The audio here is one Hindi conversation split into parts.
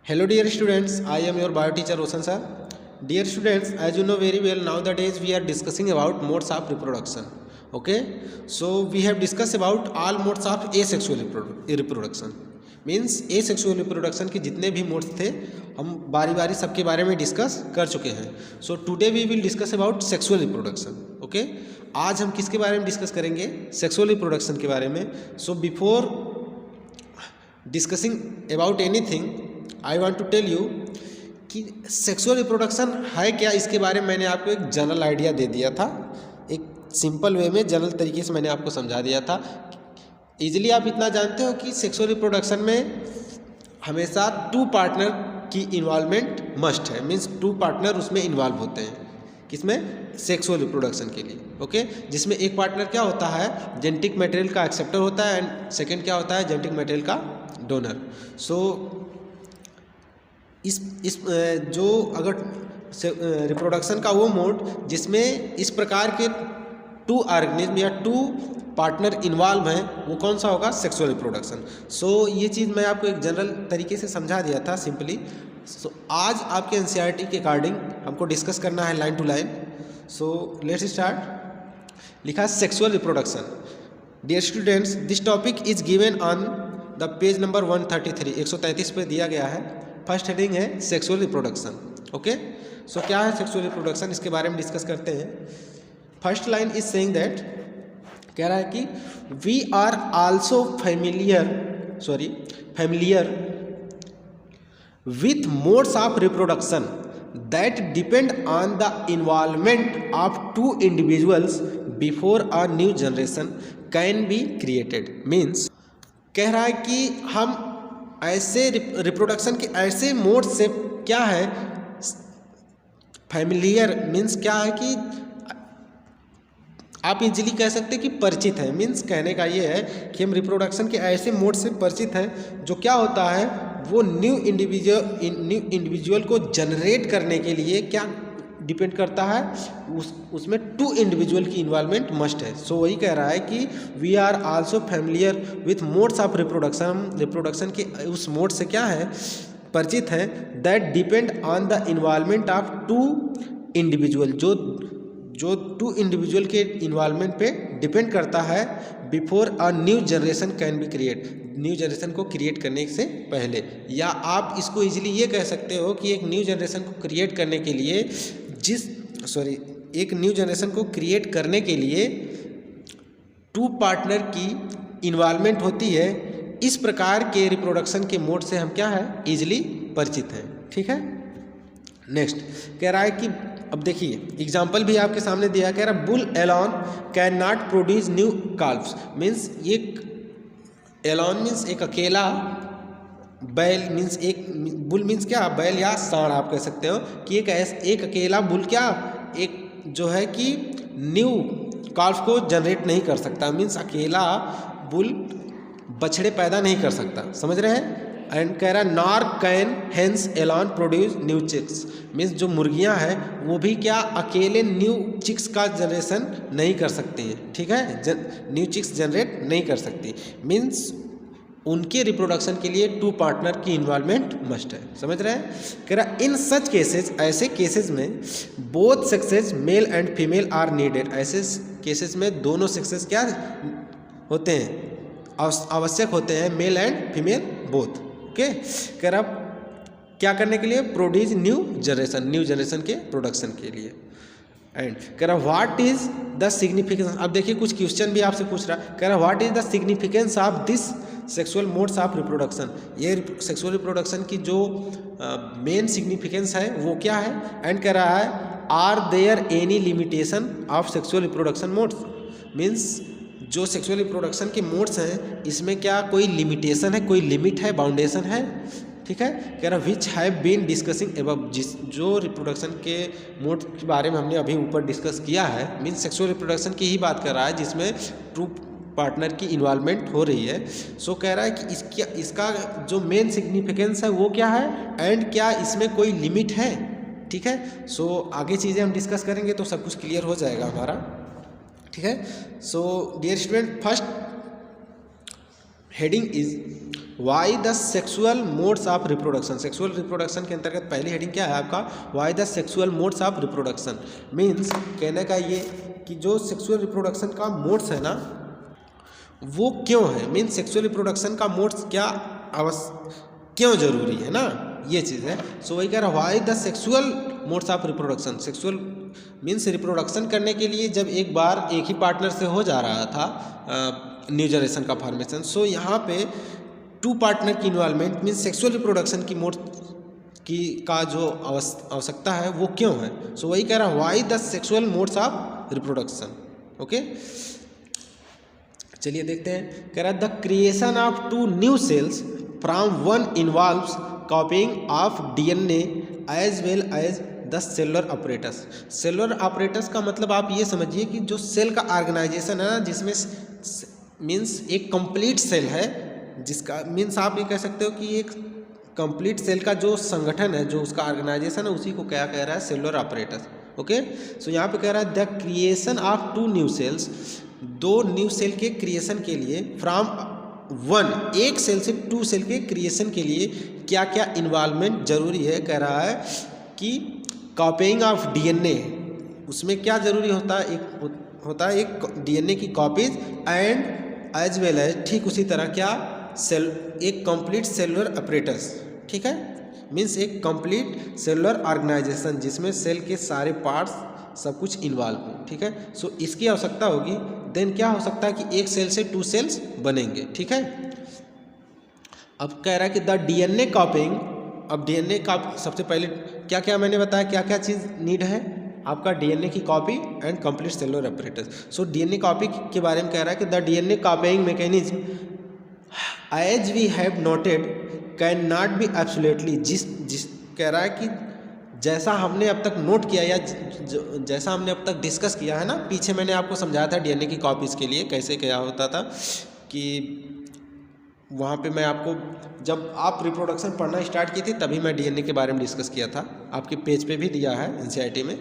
Hello dear students, I am your bio teacher Roshan sir. Dear students, as you know very well, nowadays we are discussing about modes of reproduction. Okay, so we have discussed about all modes of asexual reproduction. Means asexual reproduction के जितने भी मोड्स थे हम बारी बारी सबके बारे में डिस्कस कर चुके हैं. So today we will discuss about sexual reproduction. Okay, आज हम किसके बारे में डिस्कस करेंगे? सेक्सुअल रिप्रोडक्शन के बारे में. So before discussing about anything I want to tell you कि सेक्सुअल रिप्रोडक्शन है क्या, इसके बारे में मैंने आपको एक जनरल आइडिया दे दिया था. एक सिंपल वे में जनरल तरीके से मैंने आपको समझा दिया था. इजीली आप इतना जानते हो कि सेक्सुअल रिप्रोडक्शन में हमेशा टू पार्टनर की इन्वॉल्वमेंट मस्ट है. मीन्स टू पार्टनर उसमें इन्वॉल्व होते हैं. किसमें? सेक्सुअल रिप्रोडक्शन के लिए. ओके, जिसमें एक पार्टनर क्या होता है? जेनेटिक मटेरियल का एक्सेप्टर होता है एंड सेकेंड क्या होता है? जेनेटिक मटेरियल का डोनर. सो इस जो अगर रिप्रोडक्शन का वो मोड जिसमें इस प्रकार के टू ऑर्गेनिज्म या टू पार्टनर इन्वॉल्व हैं, वो कौन सा होगा? Sexual reproduction. सो ये चीज़ मैं आपको एक जनरल तरीके से समझा दिया था सिंपली. सो आज आपके एनसीईआरटी के अकॉर्डिंग हमको डिस्कस करना है line to line. So let's start. लिखा sexual reproduction. Dear students, this topic is given on the page number 133. 133 पे दिया गया है. फर्स्ट हेडिंग है सेक्सुअल रिप्रोडक्शन. ओके, सो क्या है सेक्सुअल रिप्रोडक्शन, इसके बारे में डिस्कस करते हैं. First line is saying that, कह रहा है कि we are also familiar with modes of reproduction that depend on the involvement of two individuals before a new generation can be created. Means कह रहा है कि हम ऐसे रिप्रोडक्शन के ऐसे मोड से क्या है फैमिलियर. मीन्स क्या है कि आप इजीली कह सकते हैं कि परिचित है. मीन्स कहने का ये है कि हम रिप्रोडक्शन के ऐसे मोड से परिचित हैं जो क्या होता है, वो न्यू इंडिविजुअल को जनरेट करने के लिए क्या डिपेंड करता है, उसमें टू इंडिविजुअल की इन्वॉल्वमेंट मस्ट है. सो वही कह रहा है कि we are also familiar with modes of reproduction. हम रिप्रोडक्शन के उस मोड से क्या है, परिचित हैं. That depend on the involvement of two individual, जो टू इंडिविजुअल के इन्वॉल्वमेंट पे डिपेंड करता है. Before a new generation can be create, new generation को क्रिएट करने से पहले. या आप इसको इजीली ये कह सकते हो कि एक न्यू जनरेशन को क्रिएट करने के लिए एक न्यू जनरेशन को क्रिएट करने के लिए टू पार्टनर की इन्वॉल्वमेंट होती है. इस प्रकार के रिप्रोडक्शन के मोड से हम क्या है, इजीली परिचित हैं. ठीक है. नेक्स्ट कह रहा है कि अब देखिए एग्जाम्पल भी आपके सामने दिया. कह रहा है bull alone can not produce new calves. Means एक एलॉन मीन्स एक अकेला बैल. मीन्स एक बुल मीन्स क्या, बैल या सांड आप कह सकते हो कि एक अकेला बुल क्या एक जो है कि न्यू काल्व को जनरेट नहीं कर सकता. मीन्स अकेला बुल बछड़े पैदा नहीं कर सकता. समझ रहे हैं. एंड कह रहा है nor can hens alone produce new chicks. Means जो मुर्गियां हैं वो भी क्या अकेले न्यू चिक्स का जनरेशन नहीं कर सकती हैं. ठीक है, न्यू चिक्स जनरेट नहीं कर सकती. मीन्स उनके रिप्रोडक्शन के लिए टू पार्टनर की इन्वॉल्वमेंट मस्ट है. समझ रहे हैं. कह रहा इन सच केसेस, ऐसे केसेस में both sexes male and female are needed. ऐसे केसेस में दोनों सेक्सेस क्या होते हैं, आवश्यक होते हैं, male and female both. Okay, कह रहा क्या करने के लिए, प्रोड्यूस न्यू जनरेशन के प्रोडक्शन के लिए. एंड कह रहा व्हाट इज द सिग्निफिकेंस. अब देखिए कुछ क्वेश्चन भी आपसे पूछ रहा है. कह रहा what is the significance of this sexual modes of reproduction. ये सेक्सुअल रिप्रोडक्शन की जो मेन सिग्निफिकेंस है वो क्या है. एंड कह रहा है are there any limitation of sexual reproduction modes. Means जो सेक्सुअल रिप्रोडक्शन के मोड्स हैं इसमें क्या कोई लिमिटेशन है, कोई लिमिट है, बाउंडेशन है. ठीक है. कह रहा which have been discussing above. जो रिप्रोडक्शन के मोड के बारे में हमने अभी ऊपर डिस्कस किया है, मीन्स सेक्सुअल रिप्रोडक्शन की ही बात कर रहा है जिसमें टू पार्टनर की इन्वॉल्वमेंट हो रही है. सो कह रहा है कि इसका जो मेन सिग्निफिकेंस है वो क्या है एंड क्या इसमें कोई लिमिट है. ठीक है. सो आगे चीज़ें हम डिस्कस करेंगे तो सब कुछ क्लियर हो जाएगा हमारा. ठीक है. So dear student, first heading is why the sexual modes of reproduction. Sexual reproduction के अंतर्गत पहली हेडिंग क्या है आपका, why the sexual modes of reproduction. Means कहने का ये कि जो सेक्सुअल रिप्रोडक्शन का मोड्स है ना वो क्यों है, मीन्स सेक्सुअल रिप्रोडक्शन का मोड्स क्या क्यों जरूरी है ना, ये चीज़ है। सो वही कह रहा है why the sexual modes of reproduction. Sexual means reproduction करने के लिए जब एक बार एक ही पार्टनर से हो जा रहा था न्यू जनरेशन का फॉर्मेशन, सो यहाँ पे टू पार्टनर की इन्वॉल्वमेंट मीन्स सेक्सुअल रिप्रोडक्शन की मोड की का जो आवश्यकता है वो क्यों है। सो वही कह रहा है why the sexual modes of reproduction. Okay, चलिए देखते हैं। कह रहा है the creation of two new cells from one involves copying of DNA as well as the cellular apparatus. Cellular apparatus का मतलब आप ये समझिए कि जो सेल का ऑर्गेनाइजेशन है ना, जिसमें मीन्स एक कंप्लीट सेल है, जिसका मीन्स आप ये कह सकते हो कि एक कंप्लीट सेल का जो संगठन है, जो उसका ऑर्गेनाइजेशन है, उसी को क्या कह रहा है, सेलुलर ऑपरेटस। ओके, सो यहाँ पे कह रहा है the creation of two new cells, दो न्यू सेल के क्रिएशन के लिए फ्रॉम वन, एक सेल से टू सेल के क्रिएशन के लिए क्या क्या इन्वॉल्वमेंट जरूरी है। कह रहा है कि कॉपीइंग ऑफ डीएनए, उसमें क्या जरूरी होता है, एक होता है एक डीएनए की copies and as well as, ठीक उसी तरह क्या सेल एक कंप्लीट सेलुलर ऑपरेटस। ठीक है, मीन्स एक कंप्लीट सेलुलर ऑर्गेनाइजेशन जिसमें सेल के सारे पार्ट्स सब कुछ इन्वॉल्व हो। ठीक है, सो इसकी आवश्यकता होगी, देन क्या हो सकता है कि एक सेल से टू सेल्स बनेंगे। ठीक है, अब कह रहा है कि द डीएनए कॉपिंग। अब डीएनए का सबसे पहले क्या क्या मैंने बताया, क्या क्या चीज़ नीड है आपका, डीएनए की copy and complete cellular apparatus. So DNA copy के बारे में कह रहा है कि the DNA copying mechanism as we have noted can not be absolutely, जिस कह रहा है कि जैसा हमने अब तक नोट किया या जैसा हमने अब तक डिस्कस किया है ना, पीछे मैंने आपको समझाया था डीएनए की कॉपीज़ के लिए कैसे क्या होता था, कि वहाँ पे मैं आपको जब आप रिप्रोडक्शन पढ़ना स्टार्ट की थी तभी मैं डीएनए के बारे में डिस्कस किया था, आपके पेज पे भी दिया है एनसीईआरटी में।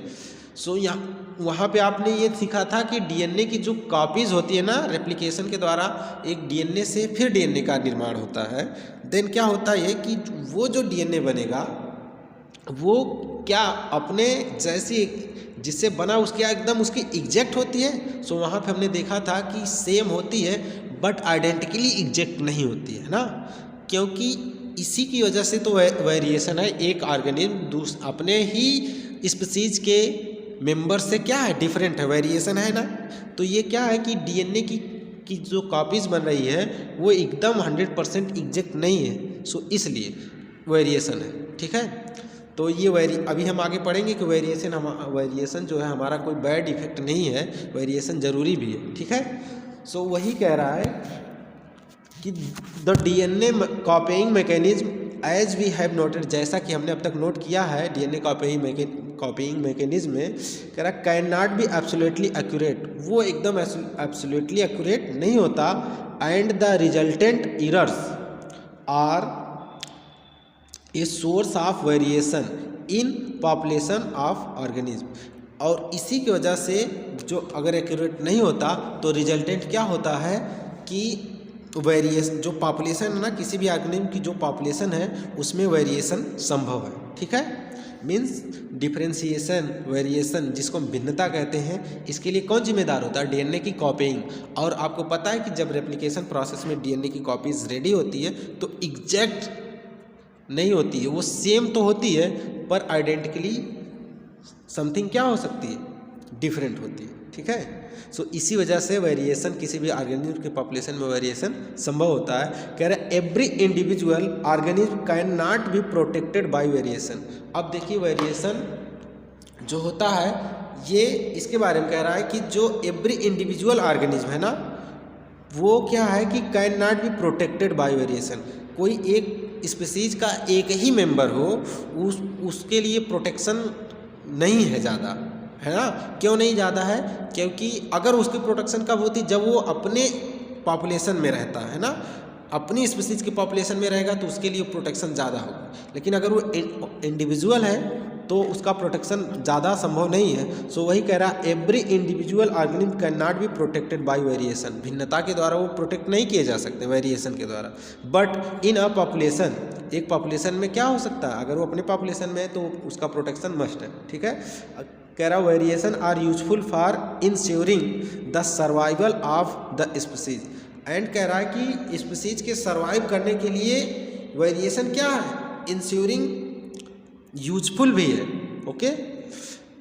सो यहाँ वहाँ पे आपने ये सीखा था कि डीएनए की जो कॉपीज़ होती है ना, रेप्लिकेशन के द्वारा एक डीएनए से फिर डीएनए का निर्माण होता है। देन क्या होता है कि वो जो डीएनए बनेगा वो क्या अपने जैसी जिससे बना उसके एकदम उसकी एग्जैक्ट होती है। सो वहाँ पे हमने देखा था कि सेम होती है बट आइडेंटिकली एग्जैक्ट नहीं होती है ना, क्योंकि इसी की वजह से तो वेरिएशन है। एक ऑर्गेनिज्म अपने ही स्पीसीज के मेंबर से क्या है, डिफरेंट है, वेरिएशन है ना। तो ये क्या है कि डीएनए की जो कॉपीज़ बन रही है वो एकदम 100% एग्जैक्ट नहीं है, सो इसलिए वेरिएशन है। ठीक है, तो ये अभी हम आगे पढ़ेंगे कि वेरिएशन जो है हमारा कोई बैड इफेक्ट नहीं है, वेरिएशन ज़रूरी भी है। ठीक है, सो वही कह रहा है कि the DNA copying mechanism as we have noted, जैसा कि हमने अब तक नोट किया है डीएनए कॉपीइंग मैकेनिज्म में, कह रहा can not be absolutely accurate, वो एकदम एब्सोल्युटली एक्यूरेट नहीं होता, and the resultant errors are a source of variation in population of organism. और इसी की वजह से जो अगर एक्यूरेट नहीं होता तो रिजल्टेंट क्या होता है कि वेरिएशन जो पॉपुलेशन है ना, किसी भी ऑर्गेनिज्म की जो पॉपुलेशन है उसमें वेरिएशन संभव है। ठीक है, मीन्स डिफरेंशिएशन, वेरिएशन जिसको हम भिन्नता कहते हैं, इसके लिए कौन जिम्मेदार होता है, डीएनए की कॉपीइंग। और आपको पता है कि जब रेप्लिकेशन प्रोसेस में डीएनए की कॉपीज रेडी होती है तो एग्जैक्ट नहीं होती है, वो सेम तो होती है पर आइडेंटिकली समथिंग क्या हो सकती है, डिफरेंट होती है। ठीक है, सो इसी वजह से वेरिएशन, किसी भी ऑर्गेनिज्म के पॉपुलेशन में वेरिएशन संभव होता है। कह रहे every individual organism can not be protected by variation. अब देखिए वेरिएशन जो होता है ये इसके बारे में कह रहा है कि जो एवरी इंडिविजुअल ऑर्गेनिज्म है ना, वो क्या है कि can not be protected by variation. कोई एक स्पीसीज का एक ही मेंबर हो उसके लिए प्रोटेक्शन नहीं है ज़्यादा, है ना। क्यों नहीं ज़्यादा है, क्योंकि अगर उसकी प्रोटेक्शन कब होती, जब वो अपने पॉपुलेशन में रहता है ना, अपनी स्पीसीज के पॉपुलेशन में रहेगा तो उसके लिए प्रोटेक्शन ज़्यादा होगा। लेकिन अगर वो इंडिविजुअल है तो उसका प्रोटेक्शन ज़्यादा संभव नहीं है। सो वही कह रहा है every individual organism can not be protected by variation, भिन्नता के द्वारा वो प्रोटेक्ट नहीं किए जा सकते वेरिएशन के द्वारा। बट इन अ पॉपुलेशन, एक पॉपुलेशन में क्या हो सकता है, अगर वो अपने पॉपुलेशन में है तो उसका प्रोटेक्शन मस्ट है, ठीक है। कह रहा variation are useful for ensuring the survival of the species, and कह रहा है कि स्पीसीज के सर्वाइव करने के लिए वेरिएशन क्या है, इंश्योरिंग यूजफुल भी है, ओके।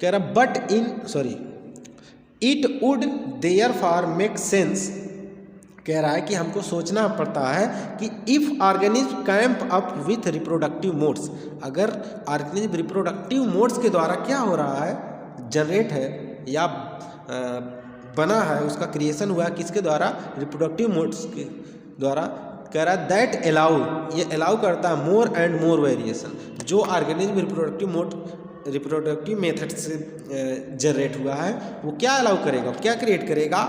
कह रहा but it would therefore make sense, कह रहा है कि हमको सोचना पड़ता है कि if organism came up with reproductive modes, अगर ऑर्गेनिज्म रिप्रोडक्टिव मोड्स के द्वारा क्या हो रहा है, जनरेट है या बना है, उसका क्रिएशन हुआ है किसके द्वारा, रिप्रोडक्टिव मोड्स के द्वारा। कह रहा है दैट अलाउ, ये अलाउ करता है मोर एंड मोर वेरिएशन, जो ऑर्गेनिज्म रिप्रोडक्टिव मेथड से जनरेट हुआ है वो क्या अलाउ करेगा, क्या क्रिएट करेगा,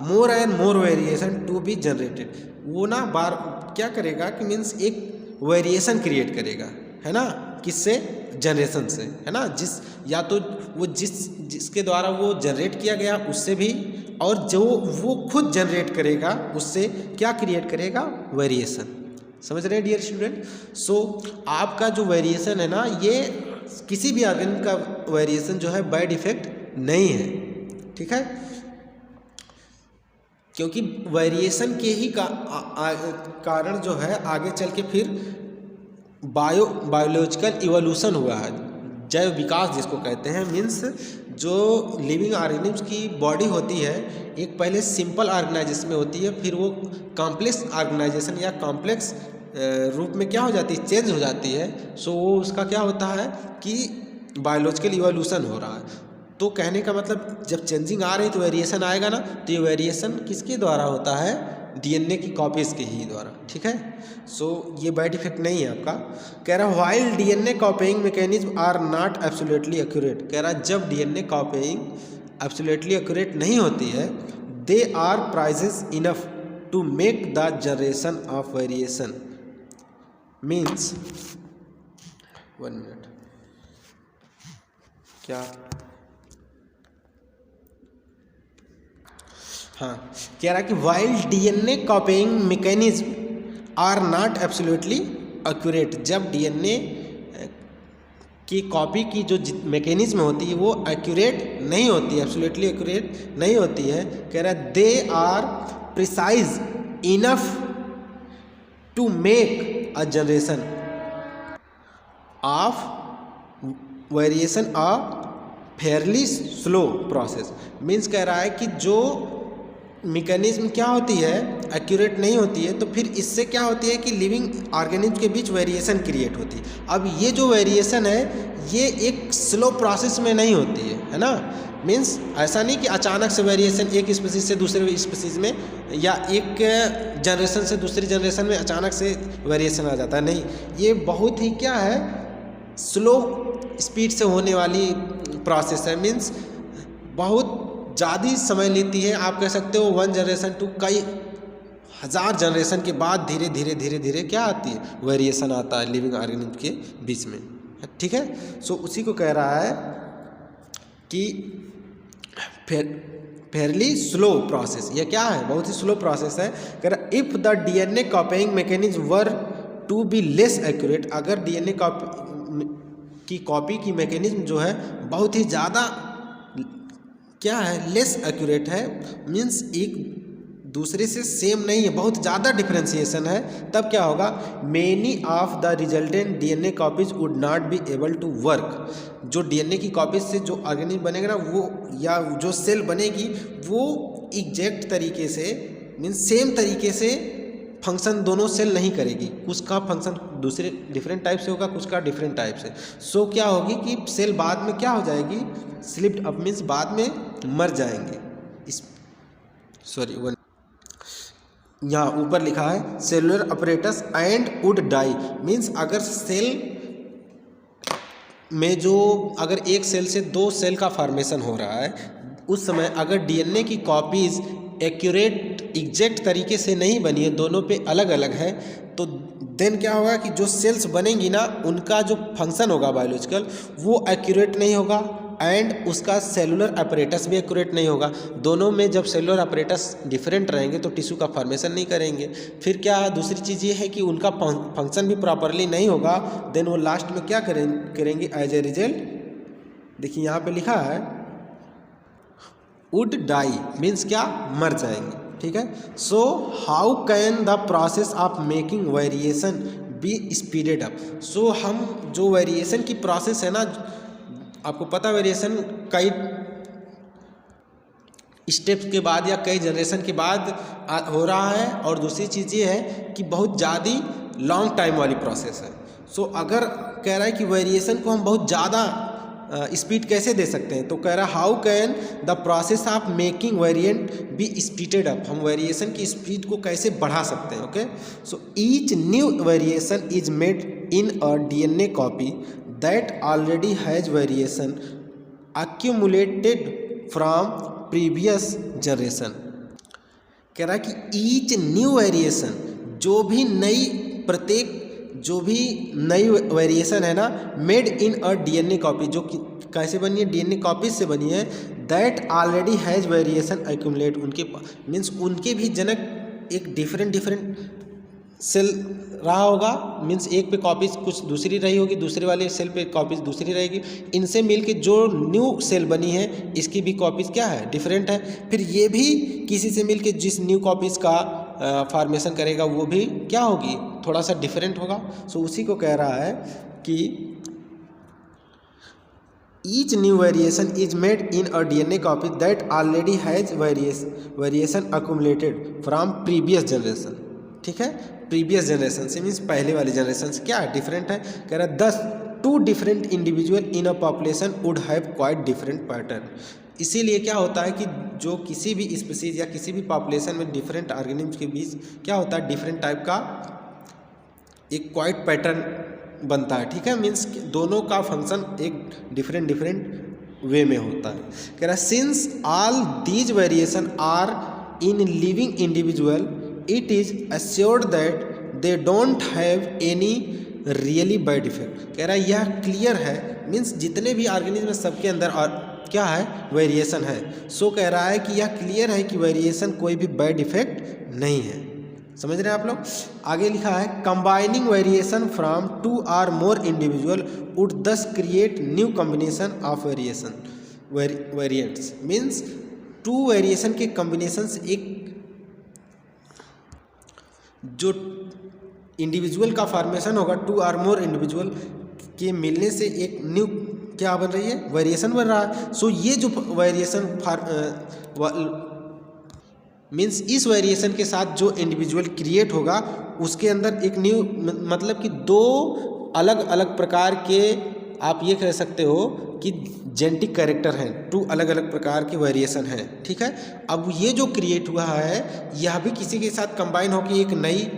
more and more variation to be generated, वो ना बार क्या करेगा कि मीन्स एक वेरिएशन क्रिएट करेगा, है ना, किससे, जनरेशन से, है ना, या तो वो जिसके द्वारा वो जनरेट किया गया उससे भी, और जो वो खुद जनरेट करेगा उससे क्या क्रिएट करेगा, वेरिएशन। समझ रहे हैं डियर स्टूडेंट। सो आपका जो वेरिएशन है ना, ये किसी भी ऑर्गेनिज्म का वेरिएशन जो है बाय डिफेक्ट नहीं है, ठीक है, क्योंकि वेरिएशन के ही कारण जो है आगे चल के फिर बायोलॉजिकल इवोल्यूशन हुआ है, जैव विकास जिसको कहते हैं। मीन्स जो लिविंग ऑर्गेनिज्म की बॉडी होती है, एक पहले सिंपल ऑर्गेनाइजेशन में होती है, फिर वो कॉम्प्लेक्स ऑर्गेनाइजेशन या कॉम्प्लेक्स रूप में क्या हो जाती है, चेंज हो जाती है। सो वो उसका क्या होता है कि बायोलॉजिकल इवोल्यूशन हो रहा है। तो कहने का मतलब जब चेंजिंग आ रही तो वेरिएशन आएगा ना, तो ये वेरिएशन किसके द्वारा होता है, डीएनए की कॉपीज के ही द्वारा, ठीक है। सो ये बाय डिफेक्ट नहीं है आपका। कह रहा while DNA copying mechanism are not absolutely accurate, कह रहा जब डीएनए कॉपीइंग एब्सोल्युटली एक्यूरेट नहीं होती है, they are precise enough to make the generation of variation. Means 1 minute, क्या, हाँ, कह रहा कि while DNA copying mechanism are not absolutely accurate, जब डीएनए की कॉपी की जो मैकेनिज्म होती है वो एक्यूरेट नहीं होती, एब्सोल्युटली एक्यूरेट नहीं होती है। कह रहा they are precise enough to make a generation of variation a fairly slow process. Means कह रहा है कि जो मैकेनिज्म क्या होती है, एक्यूरेट नहीं होती है, तो फिर इससे क्या होती है कि लिविंग ऑर्गेनिज्म के बीच वेरिएशन क्रिएट होती है। अब ये जो वेरिएशन है ये एक स्लो प्रोसेस में नहीं होती है ना। मीन्स ऐसा नहीं कि अचानक से वेरिएशन एक स्पीसीज से दूसरे स्पीसीज में या एक जनरेशन से दूसरी जनरेशन में अचानक से वेरिएशन आ जाता है, नहीं, ये बहुत ही क्या है, स्लो स्पीड से होने वाली प्रोसेस है। मीन्स बहुत ज़्यादा समय लेती है, आप कह सकते हो 1 जनरेशन टू कई हज़ार जनरेशन के बाद धीरे धीरे धीरे धीरे क्या आती है, वेरिएशन आता है लिविंग ऑर्गेनिज्म के बीच में, ठीक है। सो उसी को कह रहा है कि फेयरली स्लो प्रोसेस, ये क्या है, बहुत ही स्लो प्रोसेस है। कह रहा if the DNA copying mechanism were to be less accurate, अगर डीएनए की कॉपी की मैकेनिज्म जो है बहुत ही ज़्यादा क्या है, लेस एक्यूरेट है, मीन्स एक दूसरे से सेम नहीं है, बहुत ज़्यादा डिफरेंशिएशन है, तब क्या होगा, many of the resultant DNA copies would not be able to work. जो डीएनए की कॉपीज से जो ऑर्गेनिज्म बनेगा ना, वो या जो सेल बनेगी वो एग्जैक्ट तरीके से, मीन्स सेम तरीके से फंक्शन दोनों सेल नहीं करेगी, कुछ का फंक्शन दूसरे डिफरेंट टाइप से होगा, कुछ का डिफरेंट टाइप से। सो क्या होगी कि सेल बाद में क्या हो जाएगी, स्लिप्ड अप, मीन्स बाद में मर जाएंगे। यहाँ ऊपर लिखा है cellular apparatus and would die, means अगर सेल में जो अगर एक सेल से 2 सेल का फॉर्मेशन हो रहा है, उस समय अगर डीएनए की कॉपीज एक्यूरेट एग्जैक्ट तरीके से नहीं बनी है, दोनों पे अलग अलग है, तो देन क्या होगा कि जो सेल्स बनेंगी ना उनका जो फंक्शन होगा बायोलॉजिकल वो एक्यूरेट नहीं होगा एंड उसका सेलुलर अपरेटस भी एक्यूरेट नहीं होगा। दोनों में जब सेलुलर अपरेटस डिफरेंट रहेंगे तो टिश्यू का फॉर्मेशन नहीं करेंगे। फिर क्या दूसरी चीज़ ये है कि उनका फंक्शन भी प्रॉपरली नहीं होगा, देन वो लास्ट में क्या करेंगे एज ए रिजल्ट, देखिए यहाँ पे लिखा है वुड डाई, मीन्स क्या, मर जाएंगे। ठीक है, so how can the process of making variation be speeded up. So हम जो वेरिएशन की प्रोसेस है ना, आपको पता वेरिएशन कई स्टेप्स के बाद या कई जनरेशन के बाद हो रहा है, और दूसरी चीज़ ये है कि बहुत ज़्यादा लॉन्ग टाइम वाली प्रोसेस है। सो अगर कह रहा है कि वेरिएशन को हम बहुत ज़्यादा स्पीड कैसे दे सकते हैं, तो कह रहा है how can the process of making variant be speeded up, हम वेरिएशन की स्पीड को कैसे बढ़ा सकते हैं। Okay, so each new variation is made in a DNA copy that already has variation accumulated from previous generation. कह रहा है कि ईच न्यू वेरिएशन, जो भी नई वेरिएशन है ना, made in a DNA copy, जो कि कैसे बनी है, डीएनए कॉपी से बनी है, that already has variation accumulate, उनके मीन्स उनके भी जनक एक डिफरेंट सेल रहा होगा, मीन्स एक पे कॉपीज कुछ दूसरी रही होगी, दूसरे वाले सेल पे कॉपीज दूसरी रहेगी, इनसे मिलके जो न्यू सेल बनी है इसकी भी कॉपीज क्या है, डिफरेंट है। फिर ये भी किसी से मिलके जिस न्यू कॉपीज का फॉर्मेशन करेगा वो भी क्या होगी, थोड़ा सा डिफरेंट होगा। सो उसी को कह रहा है कि each new variation is made in a DNA copy that already has variation accumulated from previous generation. ठीक है, प्रीवियस जनरेशन से मीन्स पहले वाली जनरेशन से क्या डिफरेंट है। कह रहा है 10 2 different individual in a population would have quite different pattern. इसीलिए क्या होता है कि जो किसी भी स्पीसीज या किसी भी पॉपुलेशन में डिफरेंट ऑर्गेनिम्स के बीच क्या होता है, डिफरेंट टाइप का एक क्वाइट पैटर्न बनता है। ठीक है, मीन्स दोनों का फंक्शन एक डिफरेंट वे में होता है। कह रहा है since all these variation are in living individual it is assured that they don't have any really bad effect। कह रहा है यह क्लियर है, मीन्स जितने भी ऑर्गेनिज्म सबके अंदर और क्या है, वेरिएशन है। सो कह रहा है कि यह क्लियर है कि वेरिएशन कोई भी बैड इफेक्ट नहीं है। समझ रहे हैं आप लोग। आगे लिखा है combining variation from 2 or more individual would thus create new combination of variants, means 2 variation के कॉम्बिनेशन से एक जो इंडिविजुअल का फॉर्मेशन होगा, 2 or more इंडिविजुअल के मिलने से एक न्यू क्या बन रही है, वेरिएशन बन रहा है। सो ये जो वेरिएशन मीन्स इस वेरिएशन के साथ जो इंडिविजुअल क्रिएट होगा उसके अंदर एक न्यू, मतलब कि 2 अलग अलग प्रकार के आप ये कह सकते हो कि जेनेटिक कैरेक्टर हैं, 2 अलग अलग प्रकार के वेरिएशन हैं। ठीक है, अब ये जो क्रिएट हुआ है यह भी किसी के साथ कंबाइन होकर एक नई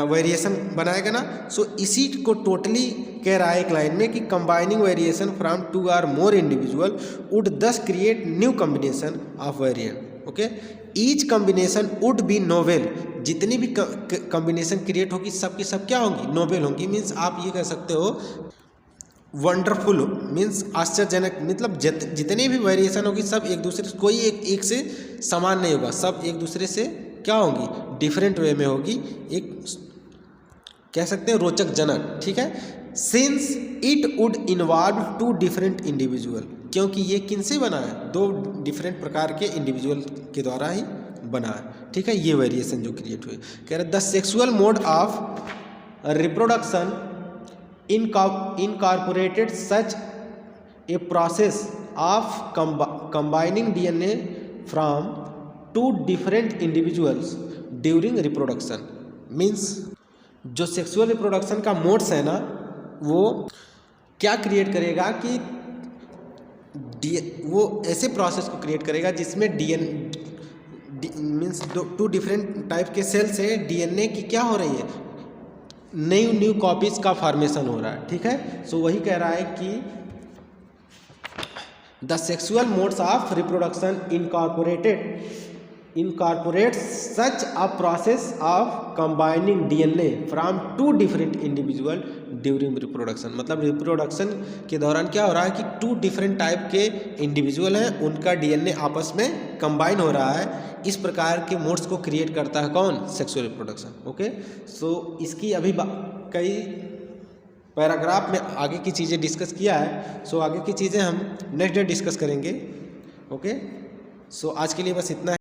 वेरिएशन बनाएगा ना। सो इसी को टोटली कह रहा है एक लाइन में कि combining variation from 2 or more individual would thus create new combination of variant. Okay, each combination would be novel, जितनी भी कॉम्बिनेशन क्रिएट होगी सबकी सब क्या होंगी, नोवेल होंगी। मीन्स आप ये कह सकते हो वंडरफुल, मीन्स आश्चर्यजनक, मतलब जितने भी वेरिएशन होगी सब एक दूसरे से, कोई एक से समान नहीं होगा, सब एक दूसरे से क्या होंगी, डिफरेंट वे में होगी, एक कह सकते हैं रोचक जनक। ठीक है, since it would involve 2 different individual, क्योंकि ये किन से बना है, 2 डिफरेंट प्रकार के इंडिविजुअल के द्वारा ही बना है। ठीक है, ये वेरिएशन जो क्रिएट हुई। कह रहे the sexual mode of reproduction incorporated such a process of combining DNA from 2 different individuals during reproduction। Means जो सेक्सुअल रिप्रोडक्शन का मोड्स है ना वो क्या क्रिएट करेगा कि वो ऐसे प्रोसेस को क्रिएट करेगा जिसमें मीन्स 2 डिफरेंट टाइप के सेल से डीएनए की क्या हो रही है, न्यू कॉपीज का फॉर्मेशन हो रहा है। ठीक है, सो वही कह रहा है कि the sexual modes of reproduction incorporated incorporates such a process of combining DNA from two different individual during reproduction। मतलब रिप्रोडक्शन के दौरान क्या हो रहा है कि टू डिफरेंट टाइप के इंडिविजुअल हैं, उनका डीएनए आपस में कंबाइन हो रहा है। इस प्रकार के मोड्स को क्रिएट करता है कौन? Sexual reproduction. ओके, सो इसकी अभी कई पैराग्राफ में आगे की चीज़ें डिस्कस किया है। सो आगे की चीज़ें हम नेक्स्ट डे डिस्कस करेंगे। ओके, सो आज के लिए बस इतना है।